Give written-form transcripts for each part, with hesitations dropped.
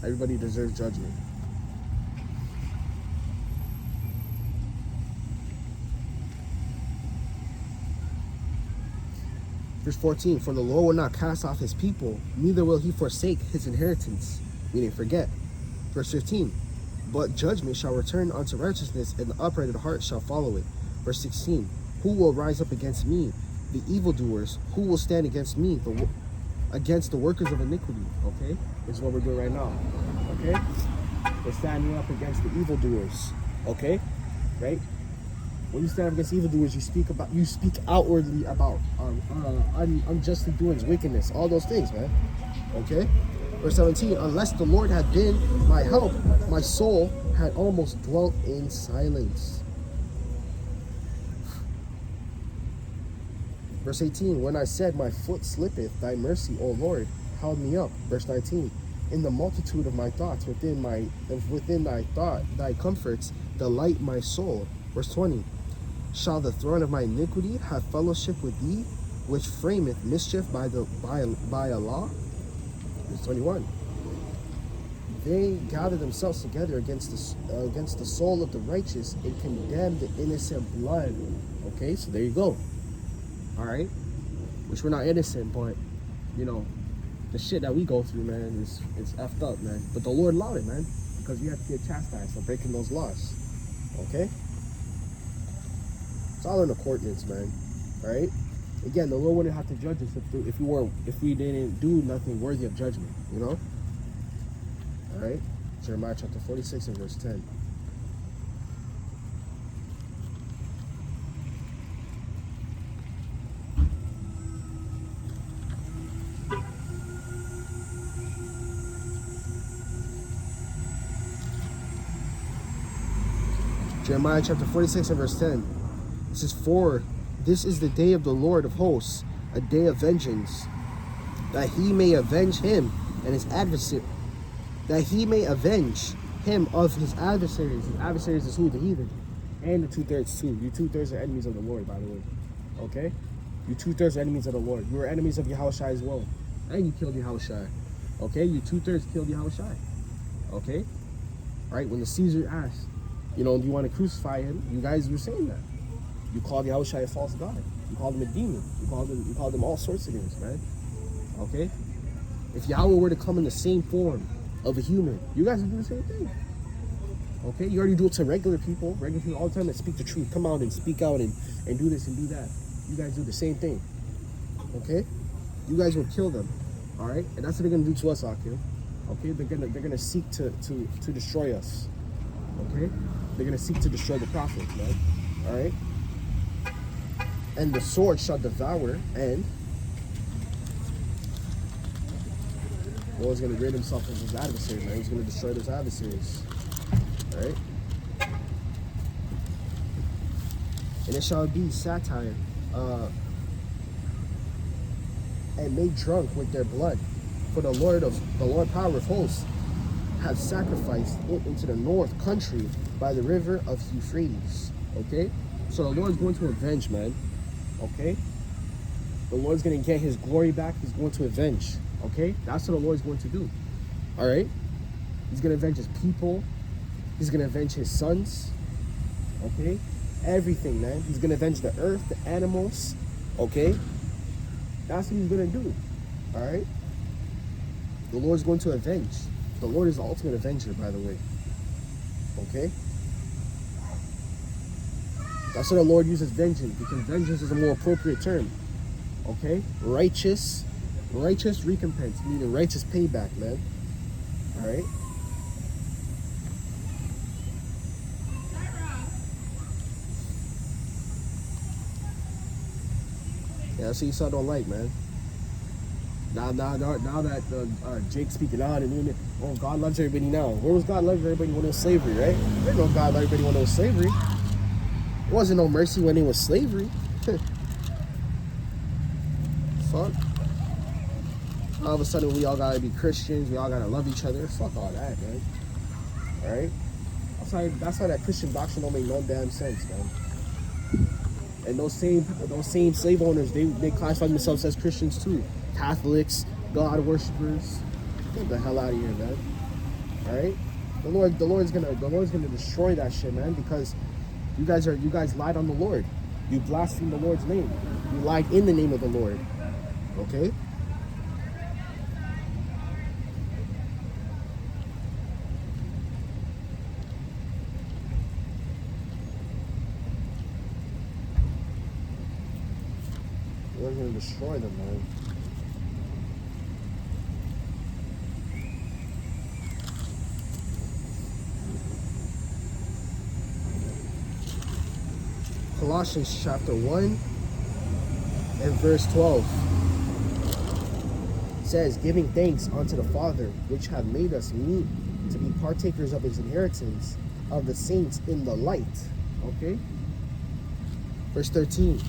Everybody deserves judgment. Verse 14, for the Lord will not cast off his people, neither will he forsake his inheritance, meaning forget. Verse 15, but judgment shall return unto righteousness, and the upright of heart shall follow it. Verse 16, who will rise up against me? The evildoers. Who will stand against me? Against the workers of iniquity. Okay, this is what we're doing right now. Okay, we're standing up against the evildoers. Okay, right? When you stand up against evildoers, you speak outwardly about unjustly doings, wickedness, all those things, man. Okay? Verse 17, unless the Lord had been my help, my soul had almost dwelt in silence. Verse 18, when I said, my foot slippeth, thy mercy, O Lord, held me up. Verse 19, in the multitude of my thoughts, within thy comforts, delight my soul. Verse 20, shall the throne of my iniquity have fellowship with thee, which frameth mischief by a law? Verse 21. They gather themselves together against the soul of the righteous and condemn the innocent blood. Okay, so there you go. All right, which we're not innocent, but you know, the shit that we go through, man, it's effed up, man. But the Lord allowed it, man, because we have to get chastised for breaking those laws. Okay. It's all in accordance, man. All right. Again, the Lord wouldn't have to judge us if we didn't do nothing worthy of judgment. You know. All right. Jeremiah chapter 46 and verse 10. Jeremiah chapter 46 and verse 10. It says, for this is the day of the Lord of hosts, a day of vengeance, that he may avenge him and his adversary, that he may avenge him of his adversaries. His adversaries is who? The heathen. And the two-thirds too. You two-thirds are enemies of the Lord, by the way. Okay? You two-thirds are enemies of the Lord. You are enemies of Yahawashi as well. And you killed Yahawashi. Okay? You two-thirds killed Yahawashi. Okay? Alright, when the Caesar asked, you know, do you want to crucify him? You guys were saying that. You called Yahawashi a false god. You called him a demon. You called him all sorts of things, man. Okay? If Yahweh were to come in the same form of a human, you guys would do the same thing. Okay? You already do it to regular people all the time that speak the truth. Come out and speak out and do this and do that. You guys do the same thing. Okay? You guys will kill them. Alright? And that's what they're gonna do to us, Akim. Okay? They're gonna seek to destroy us. Okay? They're gonna seek to destroy the prophets, man. Alright? And the sword shall devour, and the Lord's going to rid himself of his adversaries, man. He's going to destroy those adversaries. All right? And it shall be satire, and made drunk with their blood. For the Lord power of hosts have sacrificed it into the north country by the river of Euphrates. Okay? So the Lord's going to avenge, man. Okay? The Lord's going to get his glory back. He's going to avenge. Okay? That's what the Lord's going to do. Alright? He's going to avenge his people. He's going to avenge his sons. Okay? Everything, man. He's going to avenge the earth, the animals. Okay? That's what he's going to do. Alright? The Lord's going to avenge. The Lord is the ultimate avenger, by the way. Okay? That's why the Lord uses vengeance, because vengeance is a more appropriate term. Okay? Righteous recompense, meaning righteous payback, man. Alright? Yeah, that's what Esau don't like, man. Now that Jake's speaking on and oh, God loves everybody now. Where was God loves everybody when it was slavery, right? There ain't no God loved everybody when it was slavery. There wasn't no mercy when it was slavery. Fuck. All of a sudden, we all gotta be Christians. We all gotta love each other. Fuck all that, man. All right. That's why that Christian doctrine don't make no damn sense, man. And those same slave owners, they classify themselves as Christians too. Catholics, God worshippers. Get the hell out of here, man. All right, the Lord's gonna destroy that shit, man, because you guys lied on the Lord. You blasphemed the Lord's name. You lied in the name of the Lord. Okay. The Lord's gonna destroy them, man. Colossians chapter 1 and verse 12 says, giving thanks unto the Father, which hath made us meet to be partakers of his inheritance of the saints in the light. Okay. Verse 13,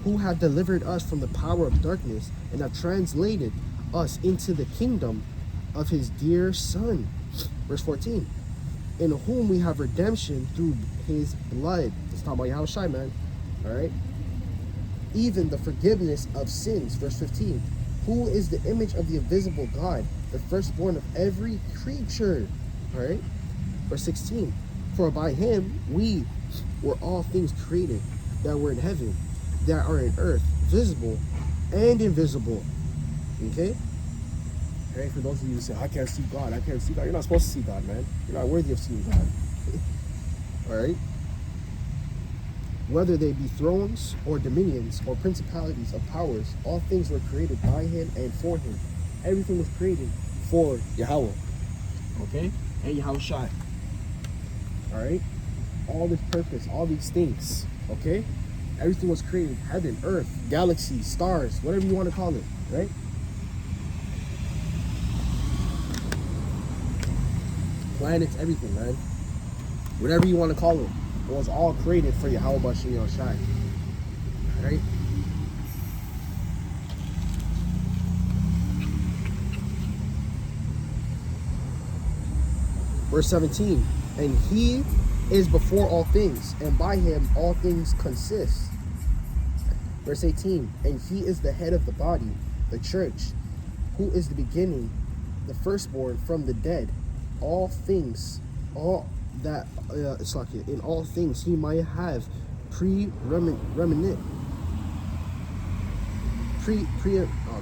who hath delivered us from the power of darkness and hath translated us into the kingdom of his dear Son. Verse 14, in whom we have redemption through his blood. It's talking about Yahawashi, man. All right. Even the forgiveness of sins. Verse 15, who is the image of the invisible God, the firstborn of every creature. All right. Verse 16, for by him we were all things created that were in heaven, that are in earth, visible and invisible. Okay. Okay, for those of you who say, I can't see God, I can't see God. You're not supposed to see God, man. You're not worthy of seeing God. All right. Whether they be thrones or dominions or principalities of powers, all things were created by him and for him. Everything was created for Yahawah. Okay? And Yahawashi. All right? All this purpose, all these things. Okay? Everything was created. Heaven, earth, galaxies, stars, whatever you want to call it. Right? Planets, everything, man. Whatever you want to call it. It was all created for Yahawashi and Yahawashi. Right? Verse 17, and he is before all things, and by him all things consist. Verse 18, and he is the head of the body, the church, who is the beginning, the firstborn from the dead. All things, all that in all things he might have the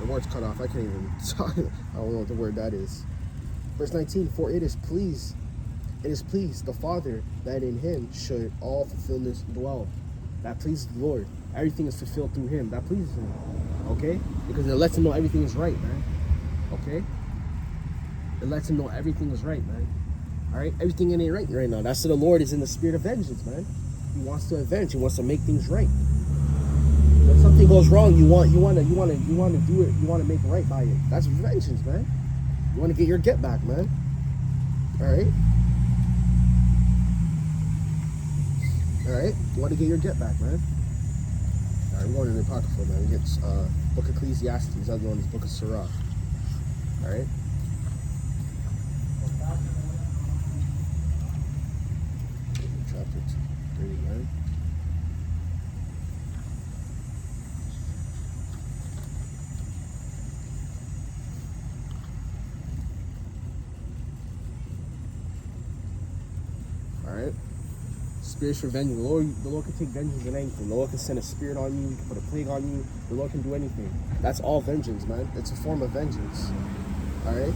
word's cut off. I can't even talk. I don't know what the word that is. Verse 19, for it is pleased the Father that in him should all fulfillment dwell. That pleases the Lord. Everything is fulfilled through him. That pleases him. Okay? Because it lets him know everything is right, man. Okay? It lets him know everything is right, man. All right, everything ain't right now. That's what the Lord is in the spirit of vengeance, man. He wants to avenge. He wants to make things right. When something goes wrong, you want to do it. You want to make right by it. That's vengeance, man. You want to get your get back, man. All right. All right. You want to get your get back, man. All right, we're going to the Apocrypha, man. We get Book of Ecclesiastes, other known as Book of Sirach. All right. Chapter 39. All right. Spiritual vengeance. The Lord can take vengeance in anything. The Lord can send a spirit on you. He can put a plague on you. The Lord can do anything. That's all vengeance, man. It's a form of vengeance. All right.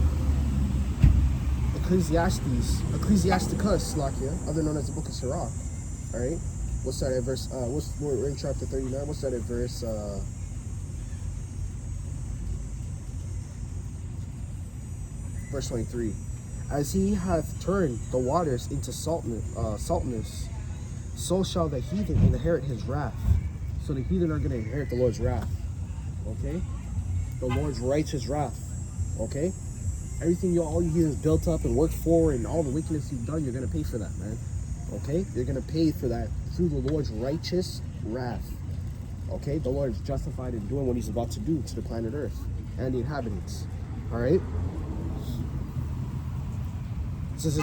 Ecclesiasticus, Lakia, other known as the Book of Sirach. All right. What's that at verse? We're in chapter 39. What's that at verse? Verse 23. As he hath turned the waters into saltness, so shall the heathen inherit his wrath. So the heathen are going to inherit the Lord's wrath. Okay? The Lord's righteous wrath. Okay? Everything all you heathens built up and worked for and all the wickedness you've done, you're going to pay for that, man. Okay? You're going to pay for that through the Lord's righteous wrath. Okay? The Lord is justified in doing what he's about to do to the planet Earth and the inhabitants. All right? It says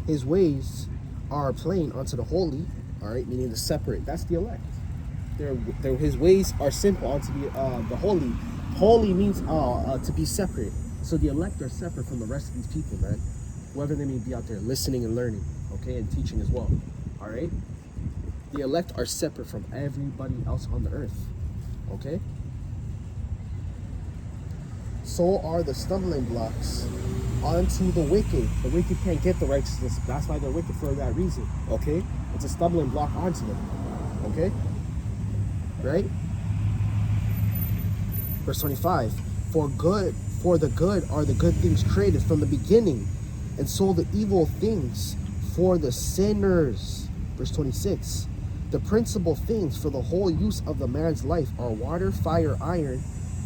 his ways are plain unto the holy, all right, meaning the separate. That's the elect. His ways are simple unto the holy. Holy means to be separate. So the elect are separate from the rest of these people, man. Whoever they may be out there listening and learning, okay, and teaching as well. All right? The elect are separate from everybody else on the earth. Okay? So are the stumbling blocks onto the wicked. The wicked can't get the righteousness. That's why they're wicked, for that reason. Okay? It's a stumbling block onto them. Okay? Right? Verse 25. For the good are the good things created from the beginning, and so the evil things for the sinners. Verse 26. The principal things for the whole use of the man's life are water, fire, iron,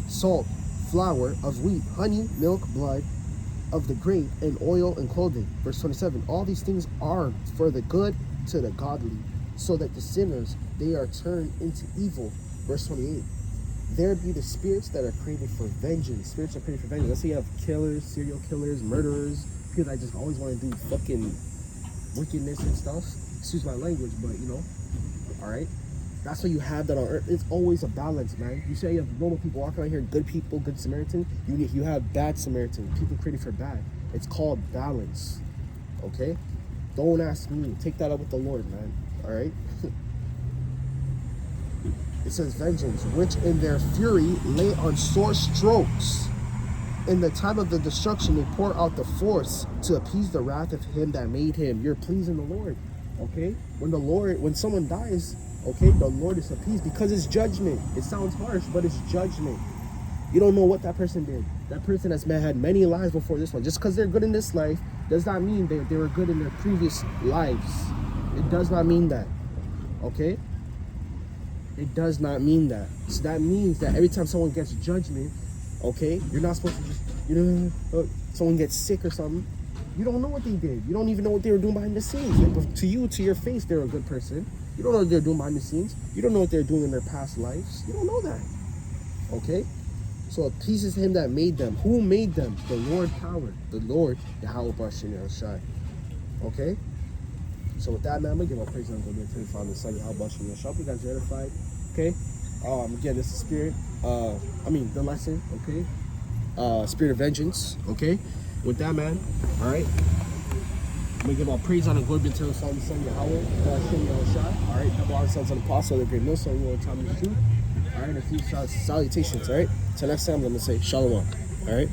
salt, flour of wheat, honey, milk, blood of the grape, and oil and clothing. Verse 27. All these things are for the good to the godly, so that the sinners, they are turned into evil. Verse 28. There be the spirits that are created for vengeance. Spirits are created for vengeance. Let's say you have killers, serial killers, murderers, people that just always want to do fucking wickedness and stuff. Excuse my language, but you know, all right? That's why you have that on earth. It's always a balance, man. You say you have normal people walking around here, good people, good Samaritan. You have bad Samaritan, people created for bad. It's called balance, okay? Don't ask me. Take that up with the Lord, man, all right? It says, vengeance, which in their fury lay on sore strokes. In the time of the destruction, they pour out the force to appease the wrath of him that made him. You're pleasing the Lord, okay? When someone dies, okay, the Lord is appeased because it's judgment. It sounds harsh, but it's judgment. You don't know what that person did. That person has had many lives before this one. Just because they're good in this life does not mean they were good in their previous lives. It does not mean that, okay? It does not mean that. So that means that every time someone gets judgment, okay, you're not supposed to just, someone gets sick or something, you don't know what they did. You don't even know what they were doing behind the scenes. But to you, to your face, they're a good person. You don't know what they're doing behind the scenes. You don't know what they're doing in their past lives. You don't know that. Okay? So it pleases him that made them. Who made them? The Lord power. The Lord, Yahawashi. Okay? So with that, man, I'm going to give my praise and I'm going to Father, Son, Yahawashi. Hope you guys are edified. Okay? Again, this is spirit. The lesson. Okay? Spirit of vengeance. Okay? With that, man. All right? I'm going to give all praise on the glory to the Son, Yahawah, Yahawashi. All right? Double our sons and apostle, the great millstone, you want to tell me the truth. All right? A few salutations. All right? Till next time, I'm going to say shalom. All right?